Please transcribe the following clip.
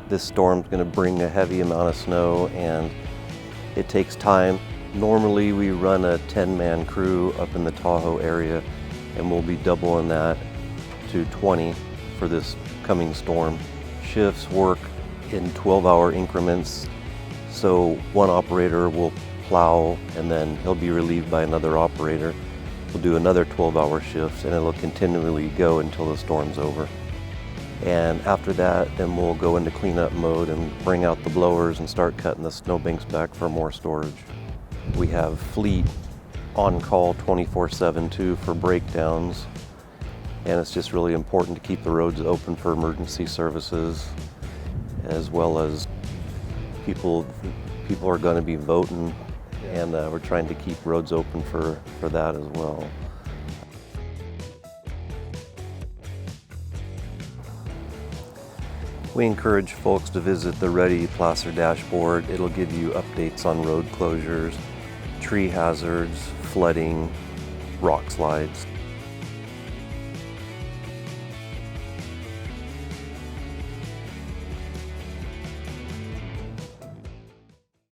This storm's going to bring a heavy amount of snow and it takes time. Normally we run a 10-man crew up in the Tahoe area and we'll be doubling that to 20 for this coming storm. Shifts work in 12-hour increments, so one operator will plow and then he'll be relieved by another operator. We'll do another 12-hour shifts and it'll continually go until the storm's over. And after that, then we'll go into cleanup mode and bring out the blowers and start cutting the snowbanks back for more storage. We have fleet on call 24/7 too for breakdowns, and it's just really important to keep the roads open for emergency services, as well as people are going to be voting, and we're trying to keep roads open for that as well. We encourage folks to visit the Ready Placer dashboard. It'll give you updates on road closures, tree hazards, flooding, rock slides.